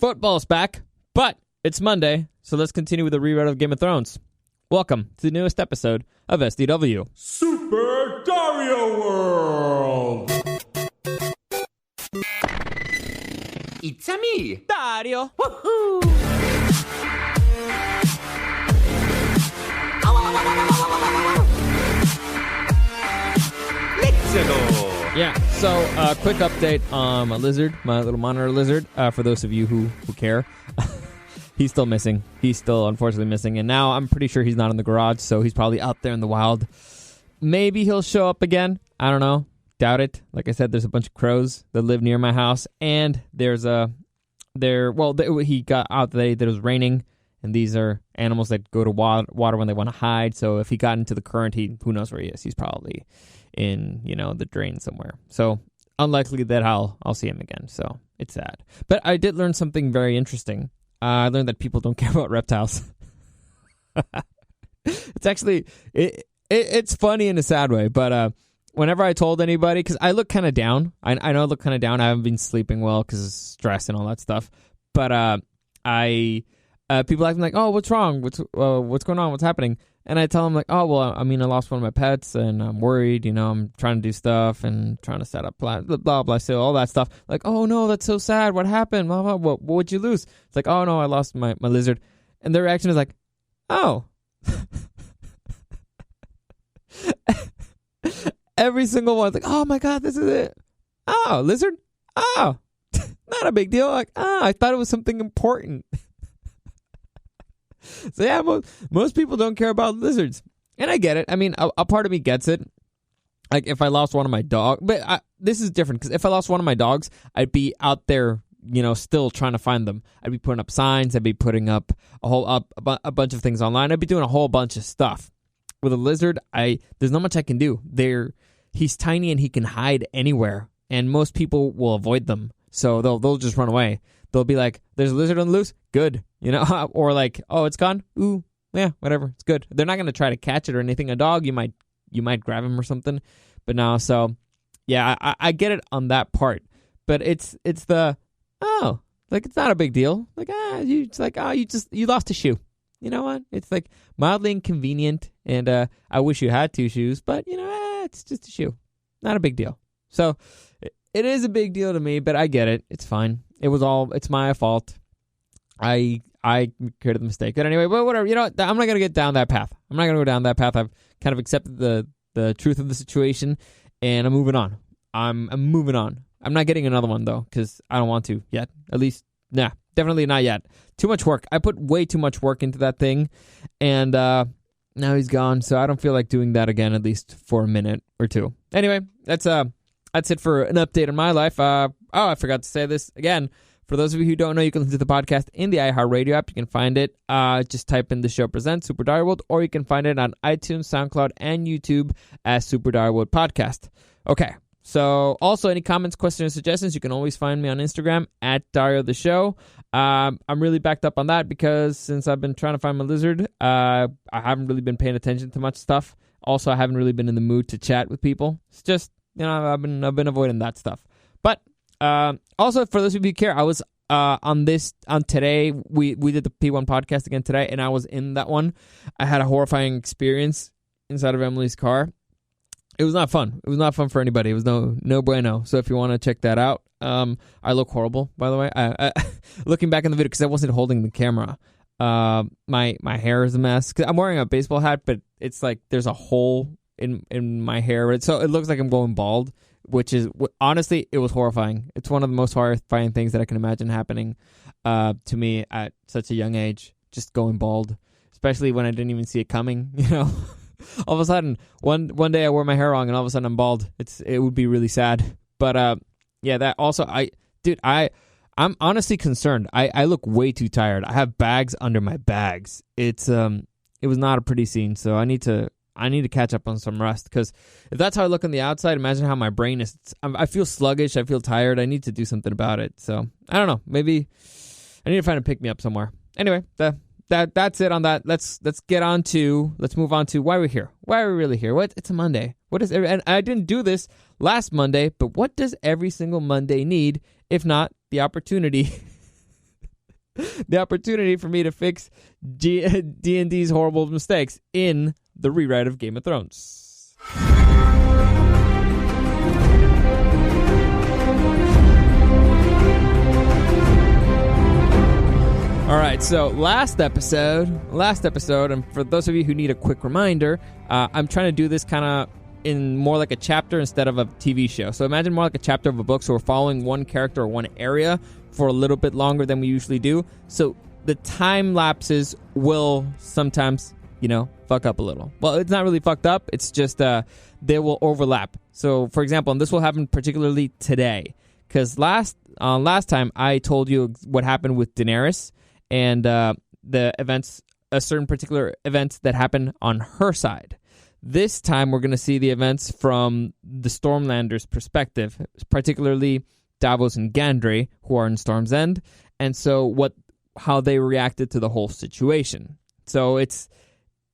Football's back, but it's Monday, so let's continue with the rewrite of Game of Thrones. Welcome to the newest episode of SDW. Super Dario World! It's a me, Dario! Woohoo! Let's go! Yeah, so quick update on my lizard, my little monitor lizard, for those of you who care. He's still missing. He's still unfortunately missing, and now I'm pretty sure he's not in the garage, so he's probably out there in the wild. Maybe he'll show up again. I don't know. Doubt it. Like I said, there's a bunch of crows that live near my house, and he got out the day that it was raining, and these are animals that go to water when they want to hide, so if he got into the current, who knows where he is. He's probably in, the drain somewhere. So unlikely that I'll see him again. So it's sad. But I did learn something very interesting. I learned that people don't care about reptiles. It's actually it's funny in a sad way. But whenever I told anybody, because I look kind of down. I know I look kind of down. I haven't been sleeping well because of stress and all that stuff. But people ask me like, "Oh, what's wrong? What's going on? What's happening?" And I tell them like, "Oh, well, I mean, I lost one of my pets, and I'm worried. I'm trying to do stuff and trying to set up blah blah blah, so all that stuff. Like, oh no, that's so sad. What happened? Blah blah. What would you lose?" It's like, "Oh no, I lost my lizard," and their reaction is like, "Oh." Every single one's like, "Oh my god, this is it. Oh, lizard. Oh, not a big deal. Like, I thought it was something important." So yeah, most people don't care about lizards, and I get it. I mean, a part of me gets it. Like if I lost one of my dogs, but this is different because if I lost one of my dogs, I'd be out there, still trying to find them. I'd be putting up signs. I'd be putting up a bunch of things online. I'd be doing a whole bunch of stuff. With a lizard, there's not much I can do. He's tiny and he can hide anywhere, and most people will avoid them, so they'll just run away. They'll be like, "There's a lizard on the loose, good," or like, "Oh, it's gone, ooh, yeah, whatever, it's good." They're not gonna try to catch it or anything. A dog, you might grab him or something, but no. So yeah, I get it on that part, but it's the like it's not a big deal. Like you lost a shoe. You know what? It's like mildly inconvenient, and I wish you had two shoes, but it's just a shoe, not a big deal. So it is a big deal to me, but I get it. It's fine. It's my fault. I created the mistake. But anyway, well, whatever. I'm not going to get down that path. I'm not going to go down that path. I've kind of accepted the truth of the situation, and I'm moving on. I'm moving on. I'm not getting another one, though, because I don't want to yet. At least, nah, definitely not yet. Too much work. I put way too much work into that thing, and now he's gone, so I don't feel like doing that again, at least for a minute or two. Anyway, that's it for an update on my life. I forgot to say this again. For those of you who don't know, you can listen to the podcast in the iHeartRadio app. You can find it. Just type in The Show Presents Super Dario World, or you can find it on iTunes, SoundCloud, and YouTube as Super Dario World Podcast. Okay. So also any comments, questions, or suggestions, you can always find me on Instagram at Dario the Show. I'm really backed up on that because since I've been trying to find my lizard, I haven't really been paying attention to much stuff. Also, I haven't really been in the mood to chat with people. It's just, I've been avoiding that stuff. But also, for those of you who care, I was on today. We did the P1 podcast again today, and I was in that one. I had a horrifying experience inside of Emily's car. It was not fun. It was not fun for anybody. It was no bueno. So if you want to check that out, I look horrible, by the way. I looking back in the video, because I wasn't holding the camera. My hair is a mess. 'Cause I'm wearing a baseball hat, but it's like there's a hole in my hair, so it looks like I'm going bald. Which is, honestly, it was horrifying. It's one of the most horrifying things that I can imagine happening to me at such a young age, just going bald, especially when I didn't even see it coming, All of a sudden, one day I wore my hair wrong, and all of a sudden I'm bald. It would be really sad. But, yeah, that also, I'm honestly concerned. I look way too tired. I have bags under my bags. It was not a pretty scene, so I need to catch up on some rest, because if that's how I look on the outside, imagine how my brain is. I feel sluggish. I feel tired. I need to do something about it. So I don't know. Maybe I need to find a pick me up somewhere. Anyway, that's it on that. Let's move on to why we're here. Why are we really here? It's a Monday. And I didn't do this last Monday, but what does every single Monday need if not the opportunity the opportunity for me to fix D&D's horrible mistakes in the rewrite of Game of Thrones. All right, so last episode, and for those of you who need a quick reminder, I'm trying to do this kind of in more like a chapter instead of a TV show. So imagine more like a chapter of a book, so we're following one character or one area for a little bit longer than we usually do. So the time lapses will sometimes, fuck up a little. Well, it's not really fucked up, it's just they will overlap. So, for example, and this will happen particularly today, because last time I told you what happened with Daenerys, and the events, a certain particular events that happen on her side. This time, we're going to see the events from the Stormlanders' perspective, particularly Davos and Gendry, who are in Storm's End, and so how they reacted to the whole situation. So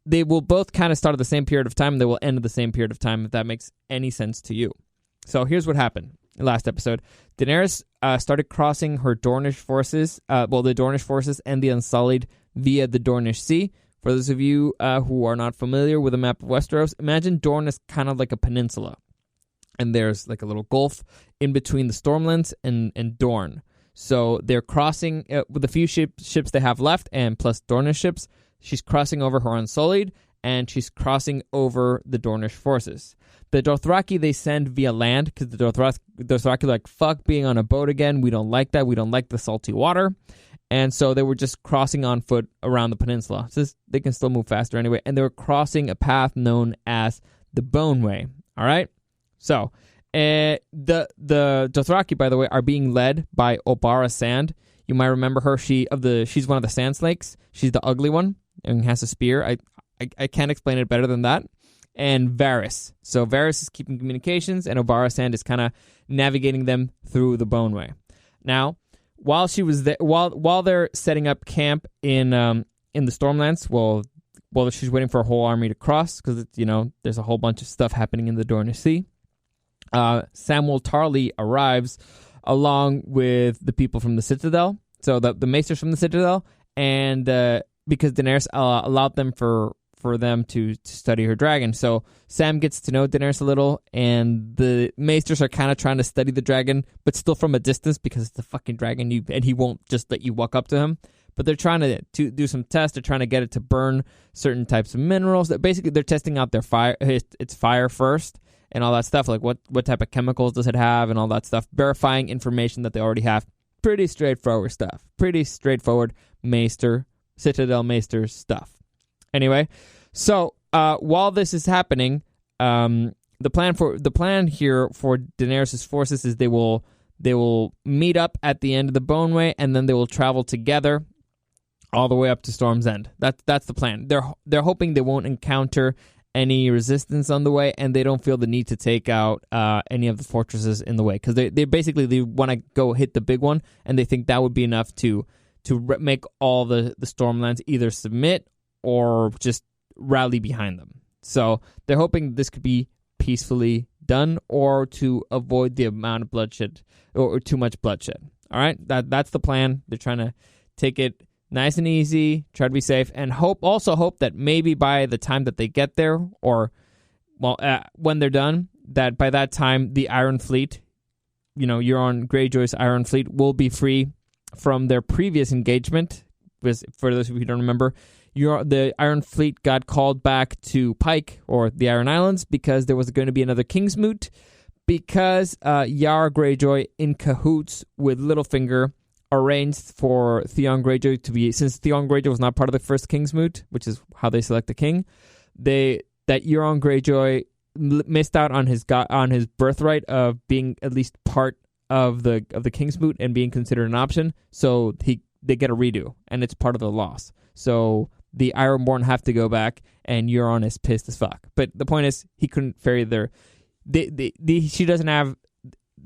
they will both kind of start at the same period of time, and they will end at the same period of time, if that makes any sense to you. So here's what happened. Last episode, Daenerys started crossing her Dornish forces, the Dornish forces and the Unsullied via the Dornish Sea. For those of you who are not familiar with a map of Westeros, imagine Dorne is kind of like a peninsula, and there's like a little gulf in between the Stormlands and Dorne. So they're crossing with the few ships they have left, and plus Dornish ships. She's crossing over her Unsullied, and she's crossing over the Dornish forces. The Dothraki they send via land, because the Dothraki are like, fuck being on a boat again. We don't like that. We don't like the salty water. And so they were just crossing on foot around the peninsula. So they can still move faster anyway. And they were crossing a path known as the Bone Way. All right? So the Dothraki, by the way, are being led by Obara Sand. You might remember her. She's one of the Sand Snakes. She's the ugly one and has a spear. I can't explain it better than that. And Varys. So Varys is keeping communications, and Obara Sand is kind of navigating them through the Bone Way. Now, while she was there, while they're setting up camp in the Stormlands, while she's waiting for a whole army to cross, because there's a whole bunch of stuff happening in the Dornish Sea. Samwell Tarly arrives along with the people from the Citadel, so the Maesters from the Citadel, and because Daenerys allowed them for them to study her dragon. So Sam gets to know Daenerys a little, and the Maesters are kind of trying to study the dragon, but still from a distance, because it's a fucking dragon, and he won't just let you walk up to him. But they're trying to do some tests. They're trying to get it to burn certain types of minerals. Basically, they're testing out their fire, its fire first, and all that stuff, like what type of chemicals does it have, and all that stuff, verifying information that they already have. Pretty straightforward stuff. Pretty straightforward Citadel Maester stuff. Anyway, so while this is happening, the plan here for Daenerys' forces is they will meet up at the end of the Bone Way, and then they will travel together all the way up to Storm's End. That's the plan. They're hoping they won't encounter any resistance on the way, and they don't feel the need to take out any of the fortresses in the way, because they basically want to go hit the big one, and they think that would be enough to make all the Stormlands either submit or just rally behind them. So they're hoping this could be peacefully done, or to avoid the amount of bloodshed or too much bloodshed. All right, that's the plan. They're trying to take it nice and easy, try to be safe, and hope that maybe by the time that they get there, or when they're done, that by that time the Iron Fleet, Euron Greyjoy's Iron Fleet, will be free from their previous engagement. Because for those of you who don't remember, the Iron Fleet got called back to Pike, or the Iron Islands, because there was going to be another Kingsmoot, because Yara Greyjoy, in cahoots with Littlefinger, arranged for Theon Greyjoy to be, since Theon Greyjoy was not part of the first Kingsmoot, which is how they select the king, that Euron Greyjoy missed out on his birthright of being at least part of the Kingsmoot and being considered an option. So they get a redo, and it's part of the loss. So the Ironborn have to go back, and Euron is pissed as fuck. But the point is, he couldn't ferry she doesn't have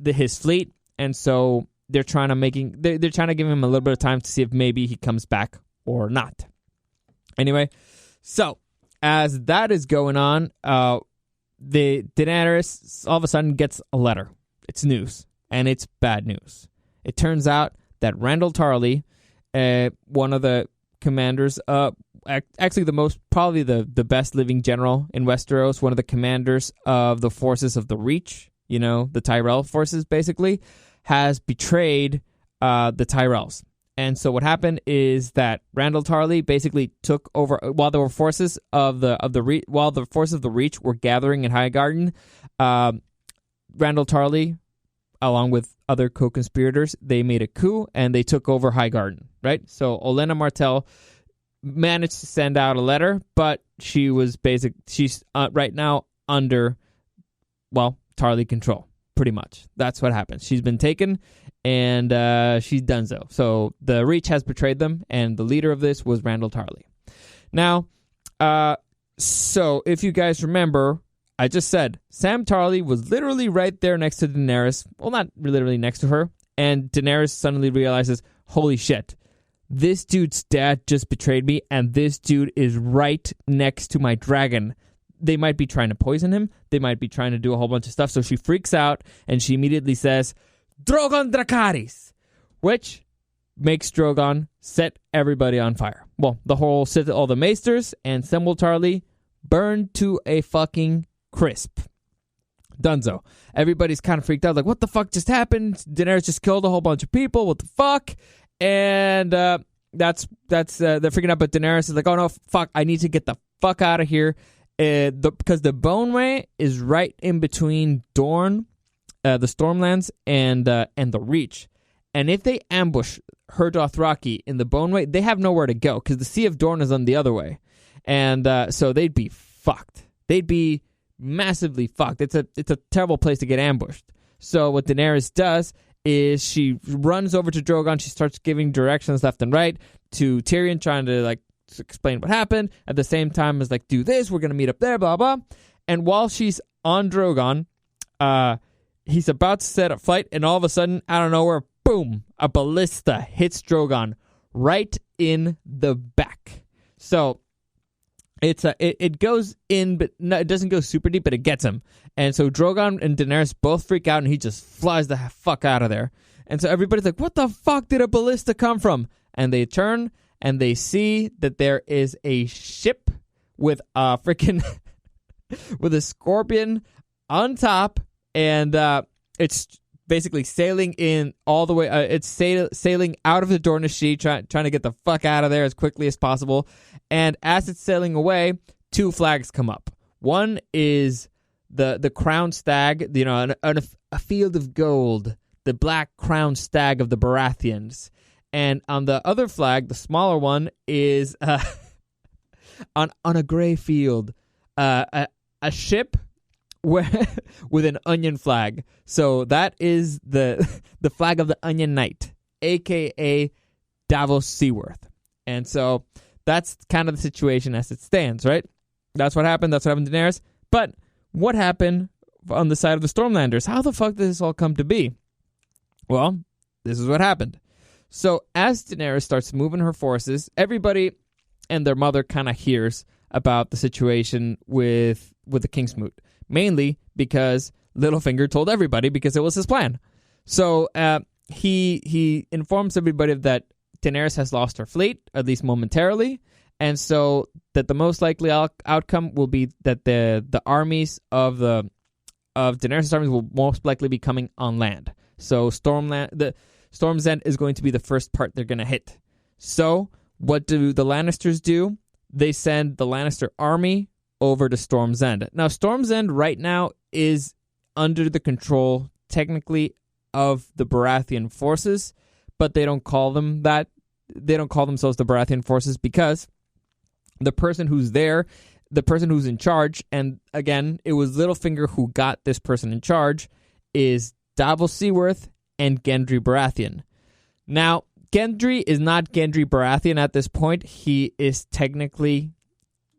his fleet, and so they're trying to give him a little bit of time to see if maybe he comes back or not. Anyway, so as that is going on, the Daenerys all of a sudden gets a letter. It's news, and it's bad news. It turns out that Randall Tarly one of the commanders, actually probably the best living general in Westeros, one of the commanders of the forces of the Reach, the Tyrell forces basically, has betrayed the Tyrells. And so what happened is that Randall Tarley basically took over while the forces of the Reach were gathering in Highgarden. Randall Tarley, along with other co-conspirators, they made a coup and they took over Highgarden. Right, so Olenna Martell managed to send out a letter, but she's right now under Tarley control. Pretty much, that's what happened. She's been taken, and she's done so the Reach has betrayed them, and the leader of this was Randall Tarley. Now, so if you guys remember, I just said Sam Tarley was literally right there next to Daenerys. Well, not literally next to her, and Daenerys suddenly realizes, holy shit, this dude's dad just betrayed me, and this dude is right next to my dragon. They might be trying to poison him. They might be trying to do a whole bunch of stuff. So she freaks out, and she immediately says, Drogon Dracarys, which makes Drogon set everybody on fire. Well, all the maesters and Samwell Tarly burned to a fucking crisp. Dunzo. Everybody's kind of freaked out, like, what the fuck just happened? Daenerys just killed a whole bunch of people. What the fuck? And they're freaking out, but Daenerys is like, oh no, fuck, I need to get the fuck out of here. Because the Bone Way is right in between Dorne, the Stormlands, and the Reach. And if they ambush Her Dothraki in the Bone Way, they have nowhere to go, because the Sea of Dorne is on the other way. And so they'd be fucked. They'd be massively fucked. It's a terrible place to get ambushed. So what Daenerys does is she runs over to Drogon. She starts giving directions left and right to Tyrion, trying to explain what happened. At the same time as do this, we're gonna meet up there, blah blah. And while she's on Drogon, he's about to set up flight, and all of a sudden, out of nowhere, boom, a ballista hits Drogon right in the back. So it goes in, but no, it doesn't go super deep, but it gets him. And so Drogon and Daenerys both freak out, and he just flies the fuck out of there. And so everybody's like, what the fuck did a ballista come from? And they turn, and they see that there is a ship with a freaking with a scorpion on top, and it's basically sailing in all the way. It's sailing out of the Dornish, trying to get the fuck out of there as quickly as possible. And as it's sailing away, two flags come up. One is the crowned stag, a field of gold, the black crowned stag of the Baratheons. And on the other flag, the smaller one, is on a gray field, a ship with an onion flag. So that is the flag of the Onion Knight, a.k.a. Davos Seaworth. And so that's kind of the situation as it stands, right? That's what happened. That's what happened to Daenerys. But what happened on the side of the Stormlanders? How the fuck did this all come to be? Well, this is what happened. So as Daenerys starts moving her forces, everybody and their mother kind of hears about the situation with the Kingsmoot, mainly because Littlefinger told everybody because it was his plan. So he informs everybody that Daenerys has lost her fleet, at least momentarily, and so that the most likely outcome will be that the armies of Daenerys' armies will most likely be coming on land. So Storm's End is going to be the first part they're going to hit. So what do the Lannisters do? They send the Lannister army over to Storm's End. Now, Storm's End right now is under the control, technically, of the Baratheon forces, but they don't call them that. They don't call themselves the Baratheon forces because the person who's there, the person who's in charge, and again, it was Littlefinger who got this person in charge, is Davos Seaworth and Gendry Baratheon. Now, Gendry is not Gendry Baratheon at this point. He is technically,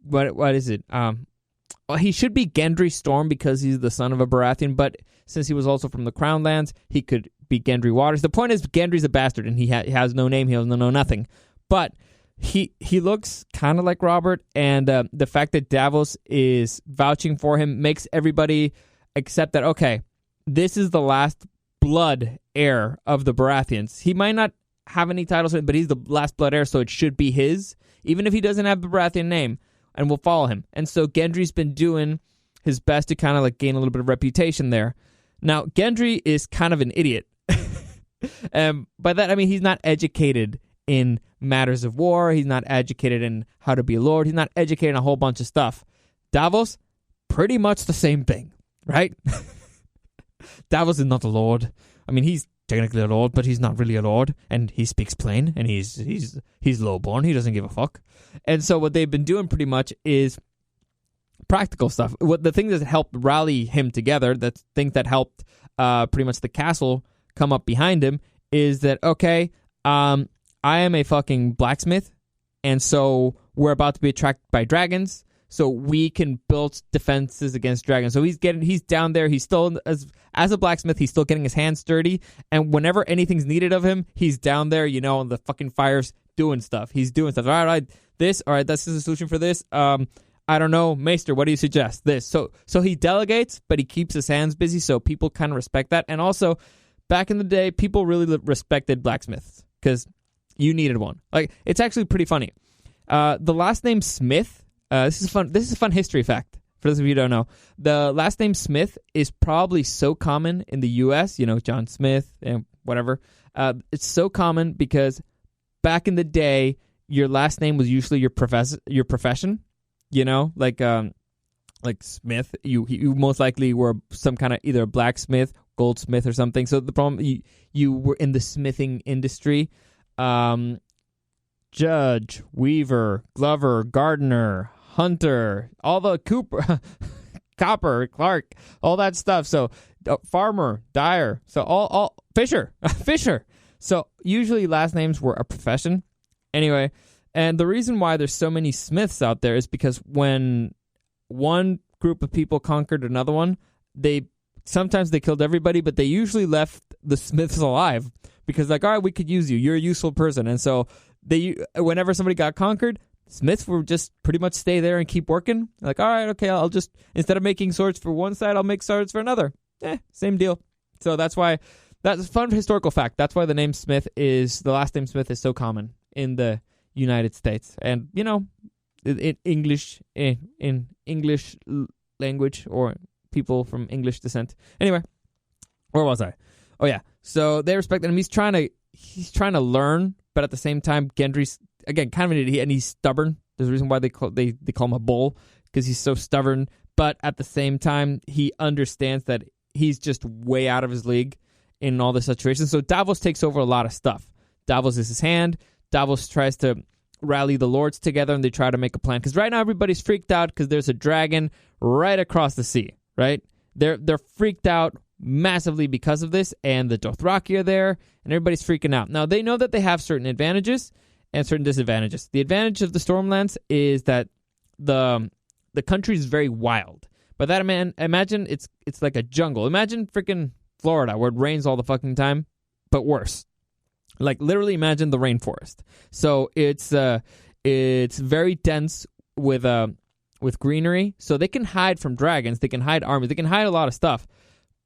what is it? Well, he should be Gendry Storm because he's the son of a Baratheon, but since he was also from the Crown Lands, he could be Gendry Waters. The point is, Gendry's a bastard, and he has no name, he has no nothing. But he looks kind of like Robert, and the fact that Davos is vouching for him makes everybody accept that, okay, this is the last blood heir of the Baratheons. He might not have any titles, but he's the last blood heir, so it should be his, even if he doesn't have the Baratheon name, and we'll follow him. And so Gendry's been doing his best to kind of like gain a little bit of reputation there. Now, Gendry is kind of an idiot. By that, I mean he's not educated in matters of war. He's not educated in how to be a lord. He's not educated in a whole bunch of stuff. Davos, pretty much the same thing, right? Davos is not a lord. I mean, he's technically a lord, but he's not really a lord, and he speaks plain, and he's lowborn. He doesn't give a fuck. And so what they've been doing pretty much is practical stuff. What the things that helped rally him together, the things that helped pretty much the castle come up behind him, is that, okay, I am a fucking blacksmith, and so we're about to be attacked by dragons, so we can build defenses against dragons. So he's down there, he's still, as a blacksmith, he's still getting his hands dirty, and whenever anything's needed of him, he's down there, on the fucking fires doing stuff. He's doing stuff. All right, that's the solution for this. I don't know, Maester, what do you suggest? This. So he delegates, but he keeps his hands busy, so people kind of respect that. And also, back in the day, people really respected blacksmiths because you needed one. Like, it's actually pretty funny. The last name Smith, this is a fun history fact for those of you who don't know. The last name Smith is probably so common in the U.S., John Smith and whatever. It's so common because back in the day, your last name was usually your profession. Like Smith, you most likely were some kind of either a blacksmith, goldsmith, or something. So the problem, you were in the smithing industry. Judge, weaver, glover, gardener, hunter, all the copper, Clark, all that stuff. So farmer, dyer, so all fisher. So usually last names were a profession. Anyway, and the reason why there's so many Smiths out there is because when one group of people conquered another one, sometimes they killed everybody, but they usually left the Smiths alive because, like, all right, we could use you. You're a useful person. And so whenever somebody got conquered, Smiths would just pretty much stay there and keep working. Like, all right, okay, I'll just, instead of making swords for one side, I'll make swords for another. Same deal. So that's why, that's a fun historical fact. That's why the last name Smith is so common in the United States. And, in English language, or people from English descent. Anyway, where was I? Oh yeah. So they respect him. He's trying to learn, but at the same time, Gendry's again kind of an idiot, and he's stubborn. There's a reason why they call him a bull, because he's so stubborn. But at the same time, he understands that he's just way out of his league in all the situations. So Davos takes over a lot of stuff. Davos is his hand. Davos tries to rally the lords together, and they try to make a plan. Because right now everybody's freaked out because there's a dragon right across the sea. Right? They're freaked out massively because of this, and the Dothraki are there, and everybody's freaking out. Now, they know that they have certain advantages and certain disadvantages. The advantage of the Stormlands is that the country is very wild. By that, imagine it's like a jungle. Imagine freaking Florida, where it rains all the fucking time, but worse. Like, literally imagine the rainforest. So it's very dense with greenery, so they can hide from dragons, they can hide armies, they can hide a lot of stuff,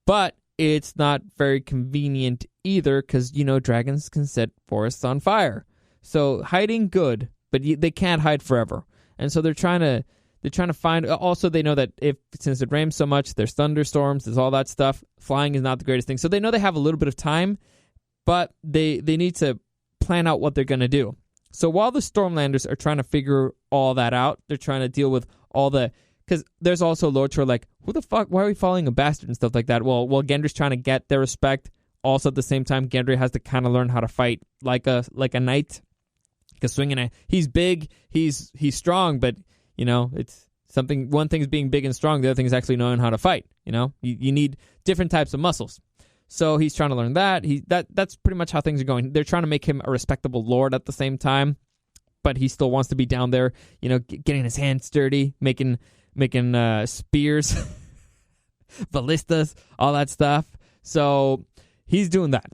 but it's not very convenient either, because, dragons can set forests on fire. So hiding good, but they can't hide forever. And so they're trying to find, also they know that since it rains so much, there's thunderstorms, there's all that stuff, flying is not the greatest thing. So they know they have a little bit of time, but they need to plan out what they're going to do. So while the Stormlanders are trying to figure all that out, they're trying to deal with because there's also lords who are like, who the fuck, why are we following a bastard and stuff like that? Well, Gendry's trying to get their respect. Also, at the same time, Gendry has to kind of learn how to fight like a knight. Because swinging he's big, he's strong, but, it's something, one thing is being big and strong, the other thing is actually knowing how to fight, You need different types of muscles. So he's trying to learn that. That's pretty much how things are going. They're trying to make him a respectable lord at the same time, but he still wants to be down there, getting his hands dirty, making spears, ballistas, all that stuff. So he's doing that.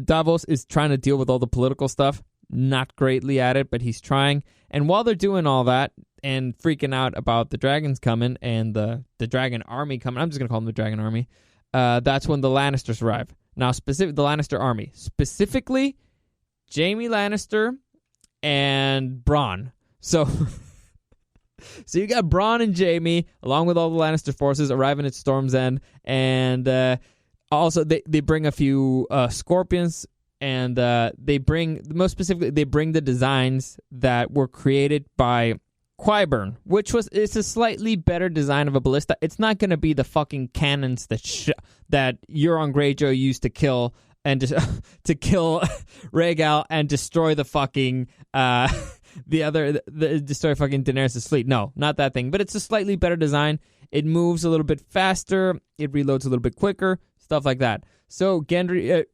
Davos is trying to deal with all the political stuff, not greatly at it, but he's trying. And while they're doing all that and freaking out about the dragons coming and the dragon army coming, I'm just going to call them the dragon army, that's when the Lannisters arrive. Now, the Lannister army, specifically Jaime Lannister and Bronn. So you got Bronn and Jaime, along with all the Lannister forces, arriving at Storm's End, and also they bring a few scorpions, and they bring the designs that were created by Qyburn, which it's a slightly better design of a ballista. It's not going to be the fucking cannons that Euron Greyjoy used to kill and to kill Rhaegal and destroy the fucking destroy fucking Daenerys' fleet. No, not that thing. But it's a slightly better design. It moves a little bit faster. It reloads a little bit quicker. Stuff like that. So Gendry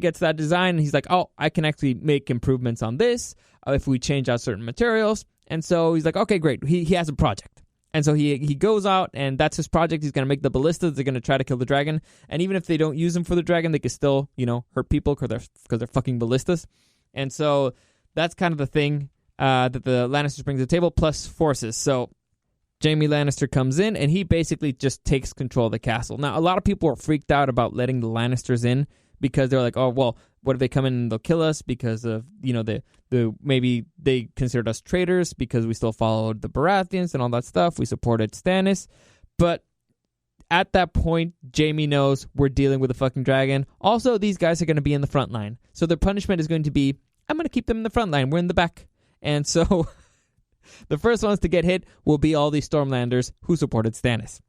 gets that design, and he's like, oh, I can actually make improvements on this if we change out certain materials. And so he's like, okay, great. He has a project. And so he goes out, and that's his project. He's going to make the ballistas. They're going to try to kill the dragon. And even if they don't use them for the dragon, they can still, hurt people because they're fucking ballistas. And so that's kind of the thing that the Lannisters bring to the table, plus forces. So Jaime Lannister comes in, and he basically just takes control of the castle. Now, a lot of people are freaked out about letting the Lannisters in because they're like, oh, well, what if they come in and they'll kill us because of, maybe they considered us traitors because we still followed the Baratheons and all that stuff. We supported Stannis. But at that point, Jaime knows we're dealing with a fucking dragon. Also, these guys are going to be in the front line. So their punishment is going to be, I'm going to keep them in the front line. We're in the back. And so the first ones to get hit will be all these Stormlanders who supported Stannis.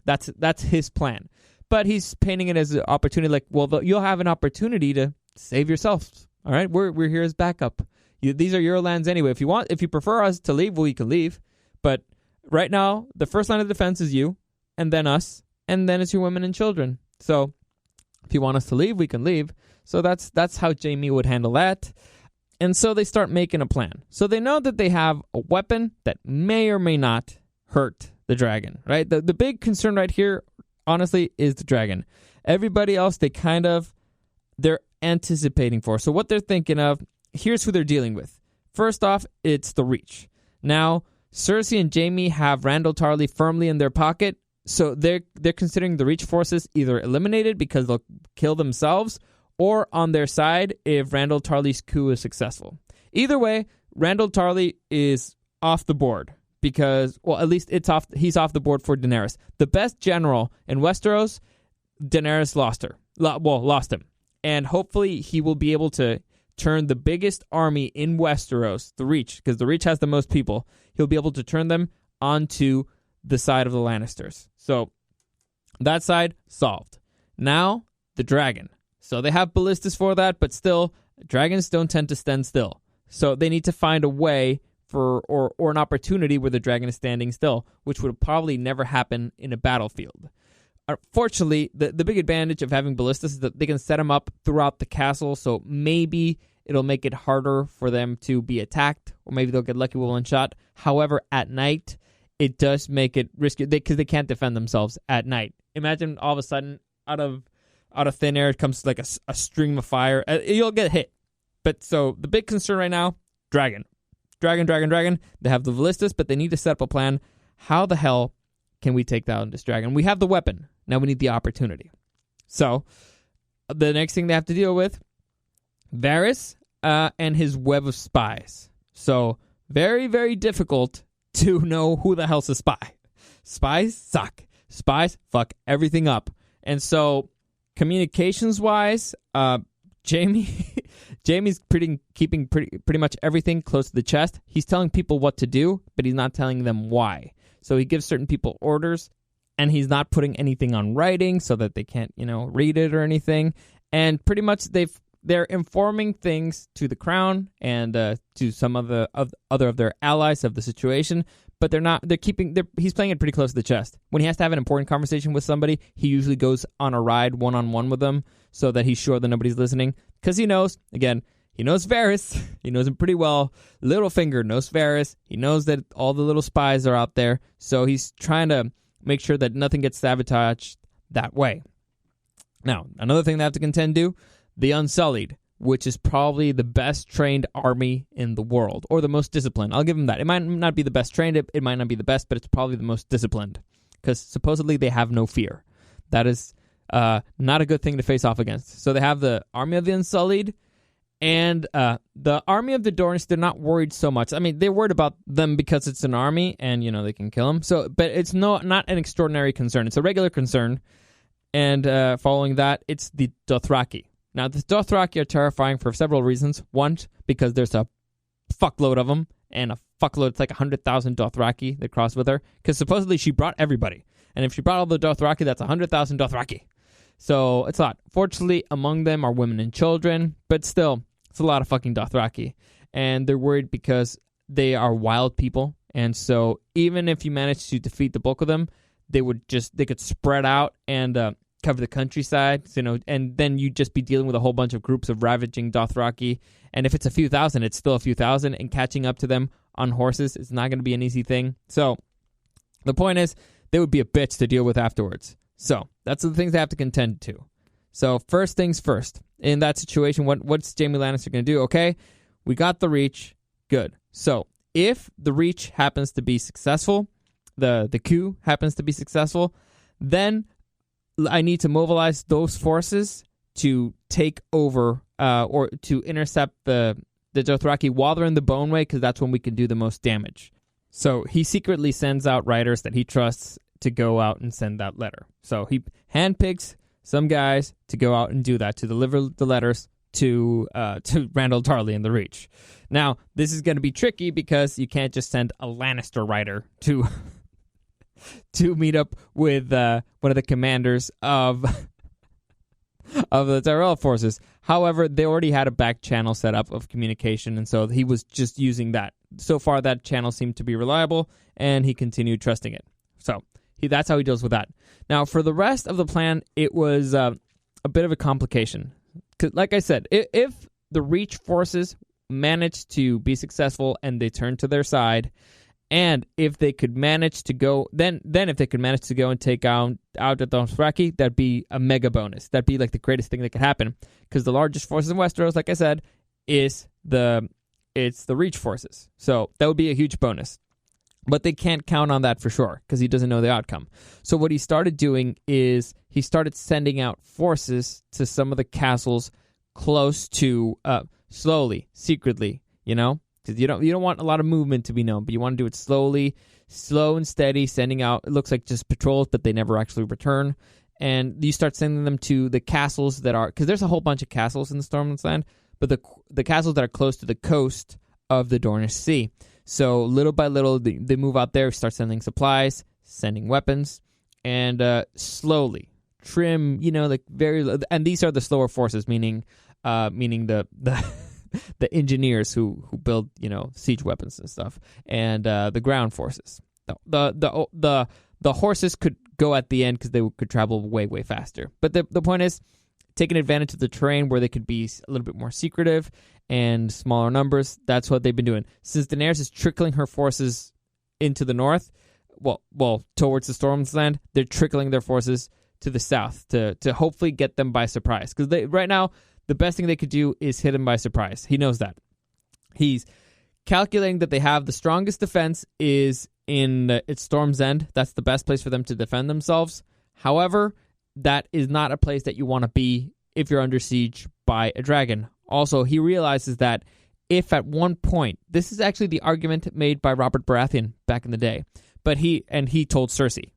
That's his plan. But he's painting it as an opportunity, like, well, you'll have an opportunity to save yourselves. All right, we're here as backup. These are your lands anyway. If you prefer us to leave, well, you can leave. But right now, the first line of defense is you, and then us, and then it's your women and children. So if you want us to leave, we can leave. So that's how Jaime would handle that. And so they start making a plan. So they know that they have a weapon that may or may not hurt the dragon, right? The big concern right here, honestly, is the dragon. Everybody else, they're anticipating for. So what they're thinking of, here's who they're dealing with. First off, it's the Reach. Now, Cersei and Jaime have Randall Tarly firmly in their pocket, so they're considering the Reach forces either eliminated because they'll kill themselves, or on their side if Randall Tarly's coup is successful. Either way, Randall Tarly is off the board because, well, at least he's off the board for Daenerys. The best general in Westeros, Daenerys lost him. And hopefully he will be able to turn the biggest army in Westeros, the Reach, because the Reach has the most people, he'll be able to turn them onto the side of the Lannisters. So that side, solved. Now, the dragon. So they have ballistas for that, but still, dragons don't tend to stand still. So they need to find a way or an opportunity where the dragon is standing still, which would probably never happen in a battlefield. Fortunately, the big advantage of having ballistas is that they can set them up throughout the castle, so maybe it'll make it harder for them to be attacked, or maybe they'll get lucky with one shot. However, at night, it does make it risky because they can't defend themselves at night. Imagine all of a sudden, out of thin air, it comes like a stream of fire. You'll get hit. But so the big concern right now, dragon. They have the ballistas, but they need to set up a plan. How the hell can we take down this dragon? We have the weapon. Now we need the opportunity. So the next thing they have to deal with, Varys and his web of spies. So very, very difficult to know who the hell's a spy. Spies suck. Spies fuck everything up. And so communications-wise, Jaime's keeping pretty much everything close to the chest. He's telling people what to do, but he's not telling them why. So he gives certain people orders, and he's not putting anything on writing so that they can't, read it or anything. And pretty much they're informing things to the crown and to some of the other of their allies of the situation, but he's playing it pretty close to the chest. When he has to have an important conversation with somebody, he usually goes on a ride one-on-one with them so that he's sure that nobody's listening, because he knows Varys. He knows him pretty well. Littlefinger knows Varys. He knows that all the little spies are out there, so he's trying to make sure that nothing gets sabotaged that way. Now, another thing they have to contend to, the Unsullied, which is probably the best trained army in the world, or the most disciplined. I'll give them that. It might not be the best trained, it might not be the best, but it's probably the most disciplined, because supposedly they have no fear. That is Not a good thing to face off against. So they have the army of the Unsullied and the army of the Dornish. They're not worried so much. I mean, they're worried about them because it's an army and, they can kill them. So, but it's not an extraordinary concern. It's a regular concern. And following that, it's the Dothraki. Now, the Dothraki are terrifying for several reasons. One, because there's a fuckload of them, and a fuckload, it's like 100,000 Dothraki that cross with her, because supposedly she brought everybody. And if she brought all the Dothraki, that's 100,000 Dothraki. So it's a lot. Fortunately, among them are women and children, but still, it's a lot of fucking Dothraki. And they're worried because they are wild people, and so even if you manage to defeat the bulk of them, they could spread out and cover the countryside, and then you'd just be dealing with a whole bunch of groups of ravaging Dothraki. And if it's a few thousand, it's still a few thousand, and catching up to them on horses is not going to be an easy thing. So the point is, they would be a bitch to deal with afterwards. So that's the things they have to contend to. So first things first, in that situation, what's Jaime Lannister going to do? Okay, we got the Reach, good. So if the Reach happens to be successful, the coup happens to be successful, then I need to mobilize those forces to take over or to intercept the Dothraki while they're in the Boneway, because that's when we can do the most damage. So he secretly sends out riders that he trusts to go out and send that letter. So he handpicks some guys to go out and do that, to deliver the letters to Randall Tarley and the Reach. Now, this is going to be tricky because you can't just send a Lannister rider to meet up with one of the commanders of the Tyrell forces. However, they already had a back channel set up of communication, and so he was just using that. So far, that channel seemed to be reliable, and he continued trusting it. So that's how he deals with that. Now, for the rest of the plan, it was a bit of a complication. 'Cause, like I said, if the Reach forces managed to be successful and they turned to their side, and if they could manage to go, then if they could manage to go and take out the Dothraki, that'd be a mega bonus. That'd be like the greatest thing that could happen, because the largest forces in Westeros, like I said, it's the Reach forces. So that would be a huge bonus. But they can't count on that for sure, because he doesn't know the outcome. So what he started doing is he started sending out forces to some of the castles close to, slowly, secretly, because you don't want a lot of movement to be known, but you want to do it slowly, slow and steady, sending out, it looks like just patrols, but they never actually return. And you start sending them to the castles that are, because there's a whole bunch of castles in the Stormlands land, but the castles that are close to the coast of the Dornish Sea. So little by little, they move out there, start sending supplies, sending weapons, and slowly trim, and these are the slower forces, meaning the the engineers who build, siege weapons and stuff, and the ground forces. The horses could go at the end because they could travel way, way faster. But the point is, taking advantage of the terrain where they could be a little bit more secretive and smaller numbers. That's what they've been doing. Since Daenerys is trickling her forces into the north, well, towards the Stormlands land, they're trickling their forces to the south to hopefully get them by surprise. Because right now, the best thing they could do is hit them by surprise. He knows that. He's calculating that they have the strongest defense is it's Storm's End. That's the best place for them to defend themselves. However, that is not a place that you want to be if you're under siege by a dragon. Also, he realizes that if at one point, this is actually the argument made by Robert Baratheon back in the day, but he told Cersei.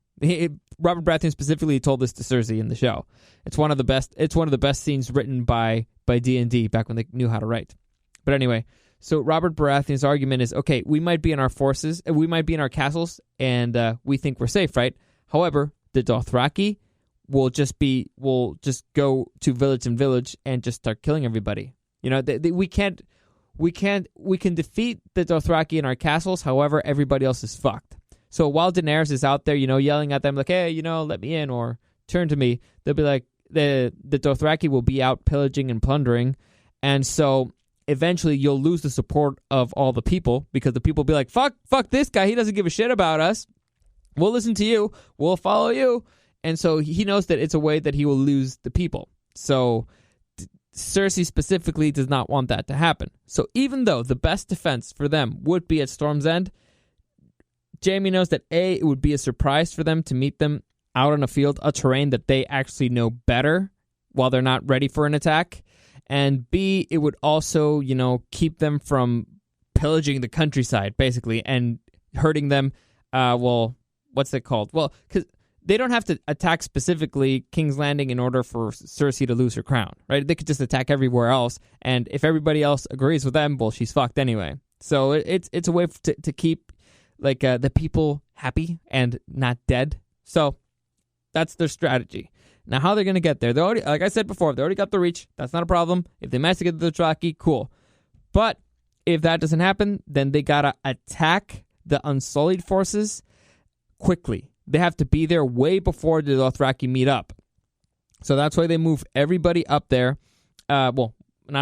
Robert Baratheon specifically told this to Cersei in the show. It's one of the best scenes written by D&D back when they knew how to write. But anyway, so Robert Baratheon's argument is, okay, we might be in our forces, we might be in our castles, and we think we're safe, right? However, the Dothraki will just go to village and village and just start killing everybody. We can defeat the Dothraki in our castles. However, everybody else is fucked. So while Daenerys is out there, yelling at them like, hey, let me in or turn to me, they'll be like, the Dothraki will be out pillaging and plundering. And so eventually you'll lose the support of all the people, because the people will be like, fuck this guy. He doesn't give a shit about us. We'll listen to you. We'll follow you. And so he knows that it's a way that he will lose the people. So Cersei specifically does not want that to happen. So even though the best defense for them would be at Storm's End, Jaime knows that A, it would be a surprise for them to meet them out on a field, a terrain that they actually know better while they're not ready for an attack. And B, it would also, keep them from pillaging the countryside, basically, and hurting them. What's it called? Well, because they don't have to attack specifically King's Landing in order for Cersei to lose her crown, right? They could just attack everywhere else, and if everybody else agrees with them, well, she's fucked anyway. So it's a way to keep the people happy and not dead. So that's their strategy. Now, how they're going to get there? They already, like I said before, they already got the reach. That's not a problem. If they manage to get to the Dothraki, cool. But if that doesn't happen, then they got to attack the Unsullied forces quickly. They have to be there way before the Dothraki meet up. So that's why they move everybody up there. Not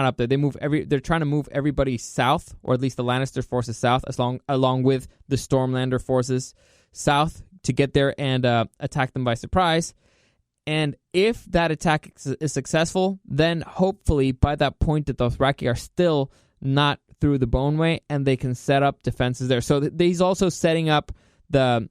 up there. They're trying to move everybody south, or at least the Lannister forces south, along with the Stormlander forces south to get there and attack them by surprise. And if that attack is successful, then hopefully by that point the Dothraki are still not through the Boneway, and they can set up defenses there. So he's also setting up the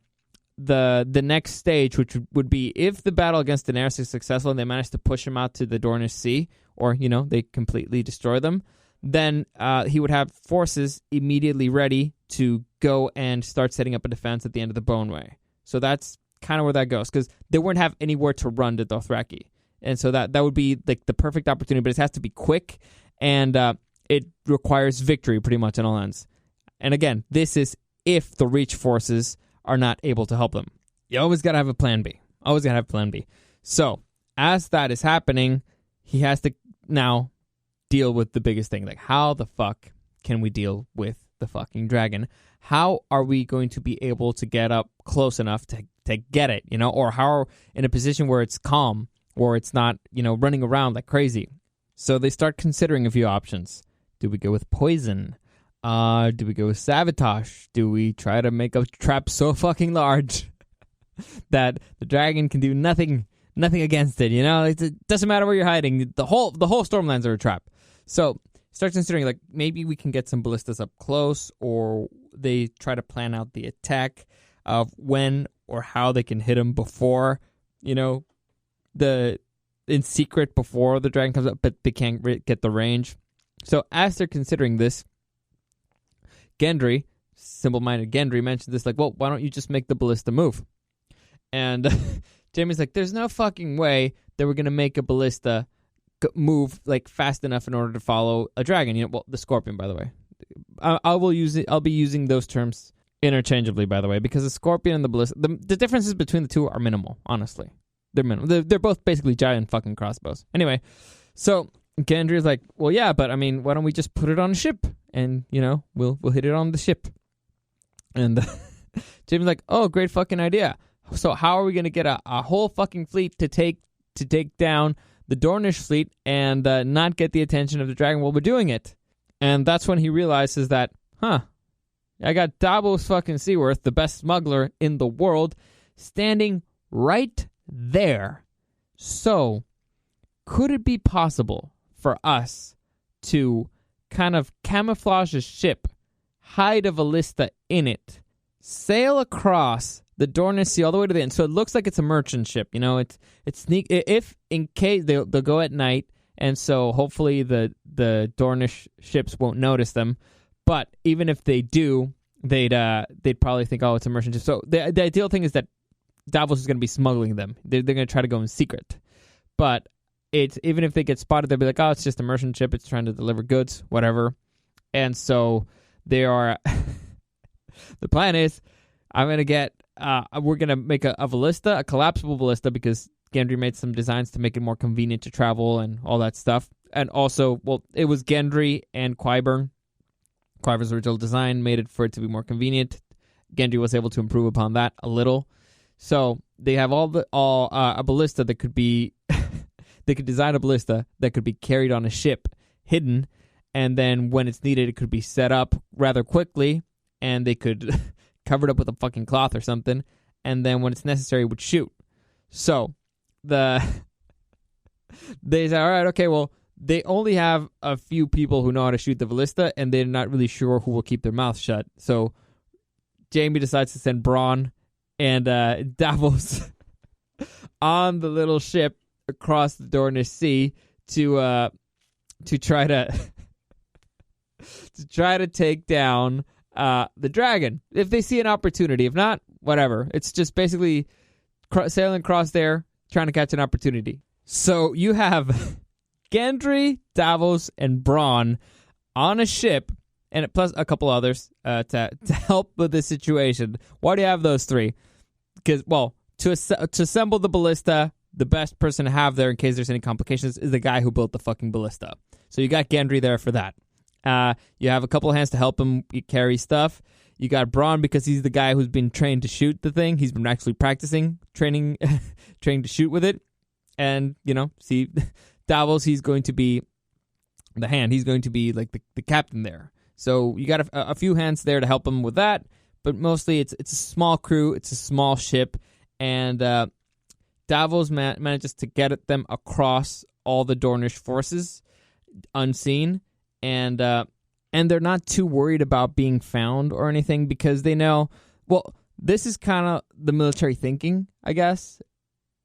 next stage, which would be if the battle against Daenerys is successful and they manage to push him out to the Dornish Sea, or they completely destroy them, then he would have forces immediately ready to go and start setting up a defense at the end of the Boneway. So that's kind of where that goes, because they wouldn't have anywhere to run to Dothraki, and so that would be the perfect opportunity. But it has to be quick, and it requires victory pretty much on all ends. And again, this is if the Reach forces are not able to help them. You always got to have a plan B. So as that is happening, he has to now deal with the biggest thing. Like, how the fuck can we deal with the fucking dragon? How are we going to be able to get up close enough to get it, or how in a position where it's calm, or it's not, running around like crazy? So they start considering a few options. Do we go with poison? Do we go with sabotage? Do we try to make a trap so fucking large that the dragon can do nothing against it? It doesn't matter where you're hiding. The whole Stormlands are a trap. So start considering, like, maybe we can get some ballistas up close, or they try to plan out the attack of when or how they can hit him before, in secret before the dragon comes up, but they can't get the range. So as they're considering this, Gendry, simple-minded Gendry, mentioned this, like, well, why don't you just make the ballista move? And Jaime's like, there's no fucking way that we're going to make a ballista move, like, fast enough in order to follow a dragon. The scorpion, by the way. I'll be using those terms interchangeably, by the way, because the scorpion and the ballista, the differences between the two are minimal, honestly. They're minimal. They're both basically giant fucking crossbows. Anyway, so Gendry's like, well, yeah, but I mean, why don't we just put it on a ship, and we'll hit it on the ship? And Jaime's like, oh, great fucking idea. So how are we gonna get a whole fucking fleet to take down the Dornish fleet and not get the attention of the dragon while we're doing it? And that's when he realizes that, I got Davos fucking Seaworth, the best smuggler in the world, standing right there. So could it be possible for us to kind of camouflage a ship, hide a ballista in it, sail across the Dornish Sea all the way to the end, so it looks like it's a merchant ship? It's sneak. If in case they'll go at night, and so hopefully the Dornish ships won't notice them. But even if they do, they'd probably think, oh, it's a merchant ship. So the ideal thing is that Davos is going to be smuggling them. They're going to try to go in secret, but even if they get spotted, they'll be like, oh, it's just a merchant ship. It's trying to deliver goods, whatever. And so they are. The plan is, we're going to make a ballista, a collapsible ballista, because Gendry made some designs to make it more convenient to travel and all that stuff. And also, well, it was Gendry and Qyburn. Qybur's original design made it for it to be more convenient. Gendry was able to improve upon that a little. So they have a ballista that could be. They could design a ballista that could be carried on a ship, hidden, and then when it's needed, it could be set up rather quickly, and they could cover it up with a fucking cloth or something, and then when it's necessary, it would shoot. So they say, all right, okay, well, they only have a few people who know how to shoot the ballista, and they're not really sure who will keep their mouth shut. So Jaime decides to send Bronn and Davos on the little ship across the Dornish Sea to try to to try to take down the dragon if they see an opportunity. If not, whatever. It's just basically sailing across there, trying to catch an opportunity. So you have Gendry, Davos, and Bronn on a ship, and plus a couple others to help with this situation. Why do you have those three? Because, well, to assemble the ballista, the best person to have there in case there's any complications is the guy who built the fucking ballista. So you got Gendry there for that. You have a couple of hands to help him carry stuff. You got Bronn because he's the guy who's been trained to shoot the thing. He's been actually practicing, training to shoot with it. And, see, Davos, he's going to be the hand. He's going to be like the captain there. So you got a few hands there to help him with that. But mostly it's a small crew. It's a small ship. And Davos manages to get them across all the Dornish forces unseen. And they're not too worried about being found or anything because they know, well, this is kind of the military thinking, I guess.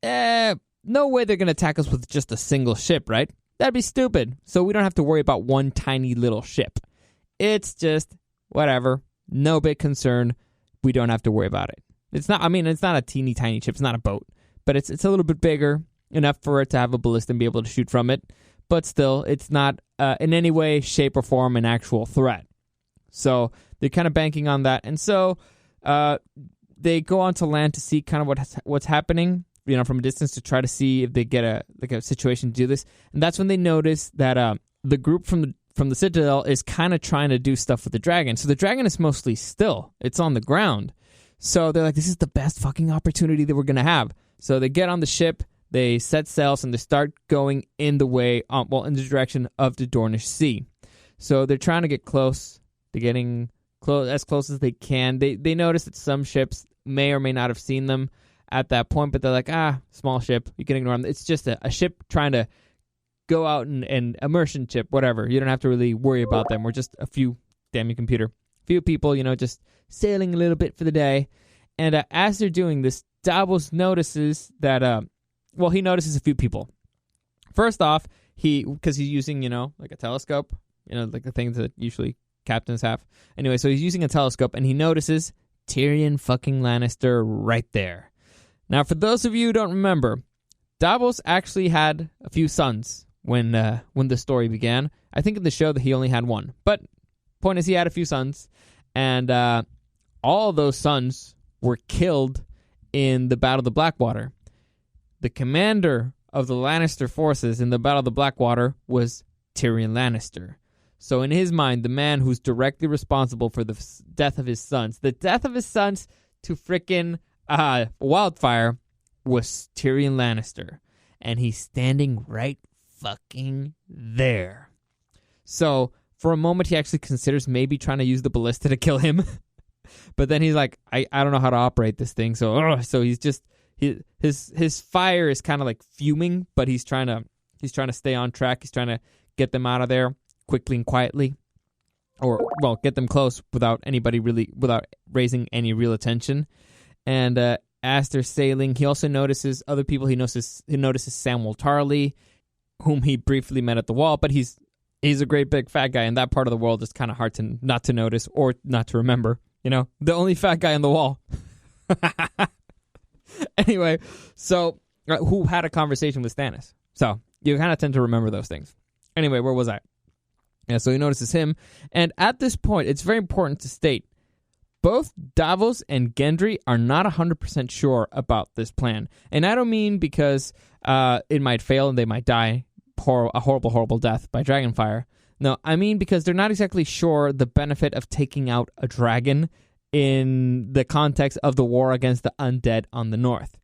No way they're going to attack us with just a single ship, right? That'd be stupid. So we don't have to worry about one tiny little ship. It's just whatever. No big concern. We don't have to worry about it. It's not a teeny tiny ship. It's not a boat, but it's a little bit bigger enough for it to have a ballista and be able to shoot from it. But still, it's not in any way, shape, or form an actual threat. So they're kind of banking on that. And so they go onto land to see kind of what's happening, from a distance to try to see if they get a situation to do this. And that's when they notice that the group from the Citadel is kind of trying to do stuff with the dragon. So the dragon is mostly still. It's on the ground. So they're like, this is the best fucking opportunity that we're going to have. So they get on the ship. They set sails and they start going in the direction of the Dornish Sea. So they're trying to get close. They're getting as close as they can. They notice that some ships may or may not have seen them at that point, but they're like, small ship. You can ignore them. It's just a ship trying to go out and immersion ship, whatever. You don't have to really worry about them. We're just a few, damn you computer, few people, just sailing a little bit for the day. And as they're doing this, Davos notices that... he notices a few people. First off, because he's using, like a telescope, like the things that usually captains have. Anyway, so he's using a telescope, and he notices Tyrion fucking Lannister right there. Now, for those of you who don't remember, Davos actually had a few sons when the story began. I think in the show that he only had one. But point is, he had a few sons, and all those sons were killed in the Battle of the Blackwater. The commander of the Lannister forces in the Battle of the Blackwater was Tyrion Lannister. So in his mind, the man who's directly responsible for the death of his sons, to frickin' wildfire, was Tyrion Lannister. And he's standing right fucking there. So for a moment, he actually considers maybe trying to use the ballista to kill him. But then he's like, I don't know how to operate this thing. So he's just... His fire is kind of like fuming, but he's trying to stay on track. He's trying to get them out of there quickly and quietly, or get them close without raising any real attention. And as they're sailing, he also notices other people. He notices Samwell Tarly, whom he briefly met at the Wall, but he's a great big fat guy, and that part of the world is kind of hard to not to notice or not to remember. The only fat guy on the Wall. Anyway, so who had a conversation with Stannis? So you kind of tend to remember those things. Anyway, where was I? Yeah, so he notices him. And at this point, it's very important to state, both Davos and Gendry are not 100% sure about this plan. And I don't mean because it might fail and they might die a horrible, horrible death by dragonfire. No, I mean because they're not exactly sure the benefit of taking out a dragon in the context of the war against the undead on the north.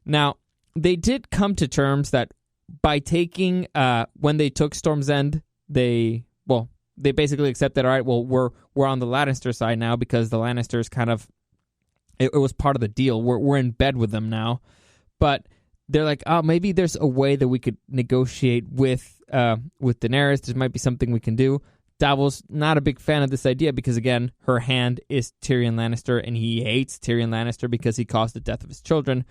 Now, they did come to terms that by taking, when they took Storm's End, they basically accepted, all right, well, we're on the Lannister side now because the Lannisters kind of, it was part of the deal. We're in bed with them now. But they're like, maybe there's a way that we could negotiate with Daenerys. There might be something we can do. Davos not a big fan of this idea because, again, her hand is Tyrion Lannister, and he hates Tyrion Lannister because he caused the death of his children.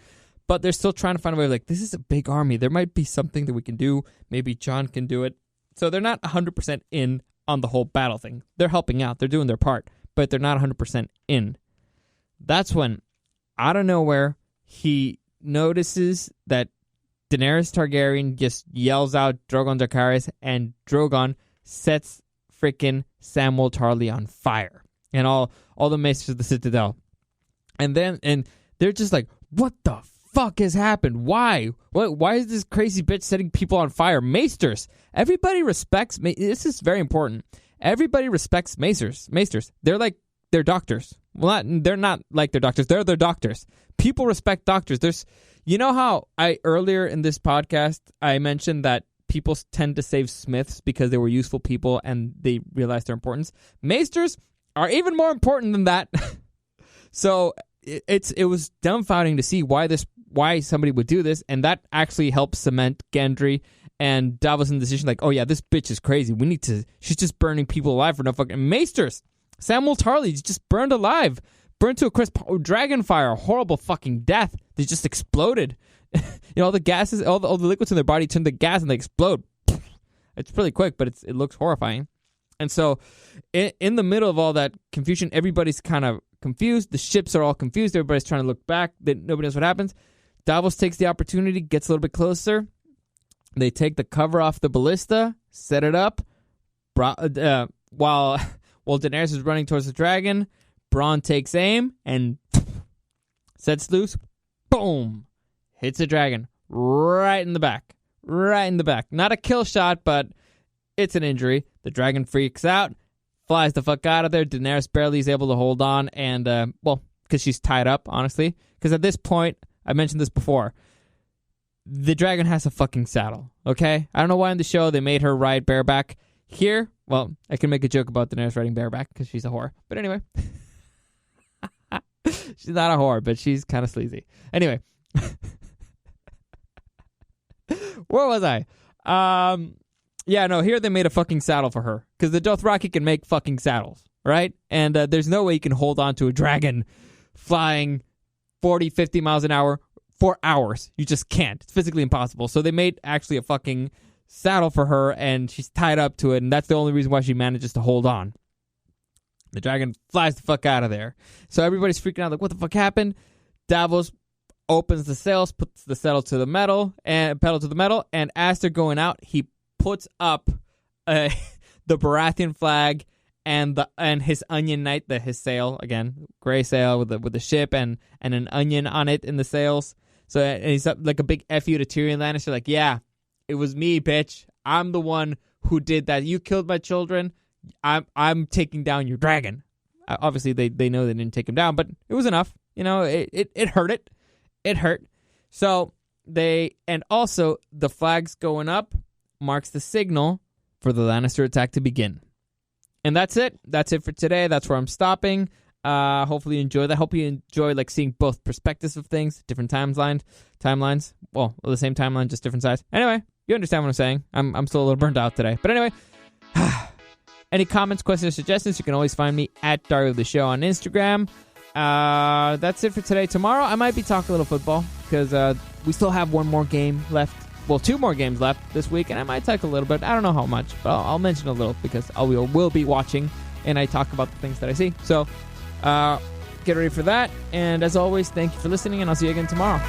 But they're still trying to find a way, like, this is a big army. There might be something that we can do. Maybe Jon can do it. So they're not 100% in on the whole battle thing. They're helping out. They're doing their part. But they're not 100% in. That's when, out of nowhere, he notices that Daenerys Targaryen just yells out Drogon Dracarys, and Drogon sets freaking Samwell Tarly on fire. And all the maesters of the Citadel. And they're just like, what the fuck has happened? Why? Why is this crazy bitch setting people on fire? Maesters. Everybody respects. This is very important. Everybody respects maesters. They're doctors. Well, they're not like they're doctors. They're their doctors. People respect doctors. You know how earlier in this podcast I mentioned that people tend to save smiths because they were useful people and they realized their importance. Maesters are even more important than that. So it was dumbfounding to see why somebody would do this, and that actually helped cement Gendry and Davos in the decision, like, oh yeah, this bitch is crazy. She's just burning people alive for no fucking Maesters. Samwell Tarly just burned alive, burned to a crisp, dragon fire, horrible fucking death. They just exploded. All the gases, all the liquids in their body turn to gas and they explode. It's pretty quick, but it looks horrifying. And so, in the middle of all that confusion, everybody's kind of confused. The ships are all confused. Everybody's trying to look back. Nobody knows what happens. Davos takes the opportunity, gets a little bit closer. They take the cover off the ballista, set it up. While Daenerys is running towards the dragon, Bronn takes aim and sets loose. Boom! Hits the dragon right in the back. Right in the back. Not a kill shot, but it's an injury. The dragon freaks out, flies the fuck out of there. Daenerys barely is able to hold on, and, because she's tied up, honestly. Because at this point, I mentioned this before, the dragon has a fucking saddle, okay? I don't know why in the show they made her ride bareback. Here, well, I can make a joke about Daenerys riding bareback because she's a whore. But anyway. She's not a whore, but she's kind of sleazy. Anyway. Where was I? Here they made a fucking saddle for her. Because the Dothraki can make fucking saddles, right? And there's no way you can hold on to a dragon flying 40, 50 miles an hour for hours. You just can't. It's physically impossible. So they made actually a fucking saddle for her, and she's tied up to it, and that's the only reason why she manages to hold on. The dragon flies the fuck out of there. So everybody's freaking out, like, what the fuck happened? Davos opens the sails, puts the pedal to the metal, and as they're going out, he puts up the Baratheon flag and his onion knight, his sail, again, gray sail with the ship and an onion on it in the sails. So and he's up like a big F you to Tyrion Lannister, like, yeah, it was me, bitch. I'm the one who did that. You killed my children. I'm taking down your dragon. Obviously, they know they didn't take him down, but it was enough. It hurt it. It hurt. So also the flags going up marks the signal for the Lannister attack to begin. And that's it. That's it for today. That's where I'm stopping. Hopefully you enjoy that. Hope you enjoy seeing both perspectives of things, different timelines. Well, the same timeline, just different sides. Anyway, you understand what I'm saying. I'm still a little burned out today. But anyway, any comments, questions, or suggestions, you can always find me at Dario the Show on Instagram. That's it for today. Tomorrow, I might be talking a little football because we still have one more game left. Well, 2 more games left this week, and I might talk a little bit. I don't know how much, but I'll mention a little because I will be watching, and I talk about the things that I see. So, get ready for that. And as always, thank you for listening, and I'll see you again tomorrow.